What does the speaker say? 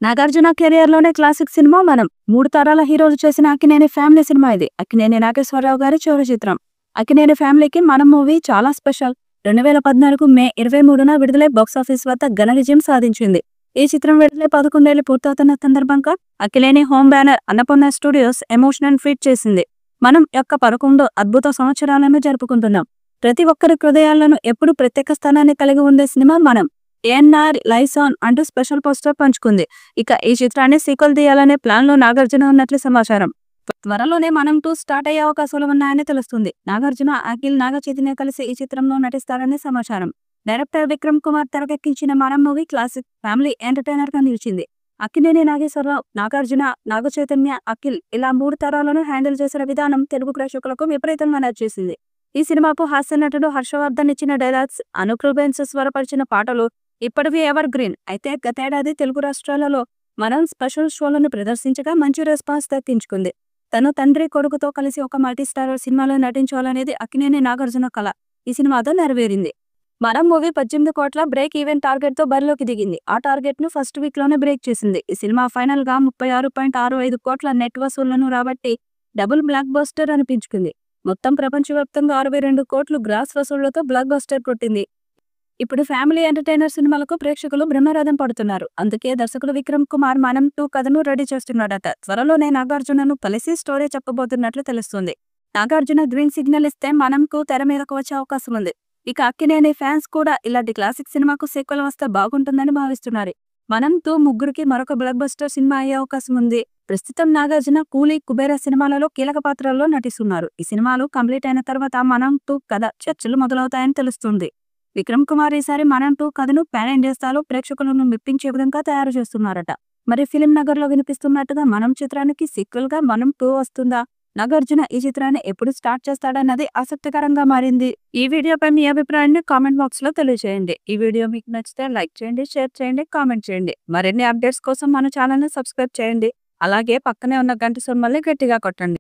Nagarjuna career లోనే classic cinema మనం. 3 తరాల హీరోలు చేసిన అక్కినేని ఫ్యామిలీ సినిమా ఇది. అక్కినేని నాగేశ్వరరావు గారి చివరి చిత్రం. అక్కినేని ఫ్యామిలీకి మనం మూవీ చాలా స్పెషల్. 2014 మే 23న విడుదలై బాక్సాఫీస్ వద్ద ఘన విజయం సాధించింది. ఈ చిత్రం విడుదలై 11 ఏళ్లు పూర్తవుతున్న సందర్భంగా Akkineni home banner Annapurna studios emotional feet చేసింది. మనం యొక్క 11 అద్భుత సంవత్సరాలను జరుపుకుంటున్నాం. ప్రతి ఒక్కరి హృదయాలను ఎప్పుడు ప్రత్యేక స్థానాన్ని కలిగి ఉండే సినిమా మనం. ఏఎన్ఆర్ లైసాన్ అంటూ స్పెషల్ పోస్టర్ పంచుకుంది. ఇక ఈ చిత్రాన్ని సీక్వెల్ తీయాలనే ప్లాన్ లో నాగార్జున ఉన్నట్లు సమాచారం. త్వరలోనే మనం 2 స్టార్ట్ అయ్యే అవకాశాలు ఉన్నాయని తెలుస్తుంది. నాగార్జున, అఖిల్, నాగ చైతన్య కలిసి ఈ చిత్రంలో నటిస్తారని సమాచారం. డైరెక్టర్ విక్రమ్ కుమార్ తెరకెక్కించిన మనం మూవీ క్లాసిక్ ఫ్యామిలీ ఎంటర్టైనర్ గా నిలిచింది. అక్కినేని నాగేశ్వరరావు, నాగార్జున, నాగ చైతన్య, అఖిల్ ఇలా 3 తరాలను హ్యాండిల్ చేసిన విధానం తెలుగు ప్రేక్షకులకు విపరీతంగా నచ్చేసింది. ఈ సినిమాకు హాస్య నటుడు హర్షవర్ధన్ ఇచ్చిన డైలాగ్స్, అనూప్ రూబెన్స్ స్వరపరిచిన పాటలు ఇప్పటివి ఎవర్ గ్రీన్. అయితే గతేడాది తెలుగు రాష్ట్రాలలో మనం స్పెషల్ షోలను ప్రదర్శించగా మంచి రెస్పాన్స్ దక్కించుకుంది. తను తండ్రి కొడుకుతో కలిసి ఒక మల్టీస్టారర్ సినిమాలో నటించాలనేది అక్కినేని నాగార్జున కళ. ఈ సినిమాతో నెరవేరింది. మనం మూవీ 18 కోట్ల బ్రేక్ ఈవెన్ టార్గెట్ తో బరిలోకి దిగింది. ఆ టార్గెట్ ను ఫస్ట్ వీక్ లోనే బ్రేక్ చేసింది. ఈ సినిమా ఫైనల్ గా 36.65 కోట్ల నెట్ వసూళ్లను రాబట్టి డబుల్ బ్లాక్ బస్టర్ అనిపించుకుంది. మొత్తం ప్రపంచవ్యాప్తంగా 62 కోట్లు గ్రాస్ వసూళ్లతో బ్లాక్ బస్టర్ కొట్టింది. ఇప్పుడు ఫ్యామిలీ ఎంటర్టైనర్ సినిమాలకు ప్రేక్షకులు బ్రహ్మరథం పడుతున్నారు. అందుకే దర్శకుడు విక్రమ్ కుమార్ మనం 2 కథను రెడీ చేస్తున్నాడట. త్వరలోనే నాగార్జునను కలిసి స్టోరీ చెప్పబోతున్నట్లు తెలుస్తుంది. నాగార్జున గ్రీన్ సిగ్నల్ ఇస్తే మనంకు తెర మీదకు వచ్చే అవకాశం ఉంది. ఇక అక్కినేని ఫ్యాన్స్ కూడా ఇలాంటి క్లాసిక్ సినిమాకు సీక్వెల్ వస్తే బాగుంటుందని భావిస్తున్నారు. మనం 2 ముగ్గురికి మరొక బ్లాక్ బస్టర్ సినిమా అయ్యే అవకాశం ఉంది. ప్రస్తుతం నాగార్జున కూలీ, కుబేర సినిమాలలో కీలక పాత్రల్లో నటిస్తున్నారు. ఈ సినిమాలు కంప్లీట్ అయిన తర్వాత మనం 2 కథ చర్చలు మొదలవుతాయని తెలుస్తుంది. విక్రమ్ కుమార్ ఈసారి మనం 2 కథను పాన్ ఇండియా స్థాయిలో ప్రేక్షకులను మెప్పించే విధంగా తయారు చేస్తున్నారట. మరి ఫిలిం నగర్ లో వినిపిస్తున్నట్టుగా మనం చిత్రానికి సీక్వెల్ గా మనం 2 వస్తుందా? నాగార్జున ఈ చిత్రాన్ని ఎప్పుడు స్టార్ట్ చేస్తాడన్నది ఆసక్తికరంగా మారింది. ఈ వీడియోపై మీ అభిప్రాయాన్ని కామెంట్ బాక్స్ లో తెలియజేయండి. ఈ వీడియో మీకు నచ్చితే లైక్ చేయండి, షేర్ చేయండి, కామెంట్ చేయండి. మరిన్ని అప్డేట్స్ కోసం మన ఛానల్ ని సబ్స్క్రైబ్ చేయండి. అలాగే పక్కనే ఉన్న గంట సింబల్ని గట్టిగా కొట్టండి.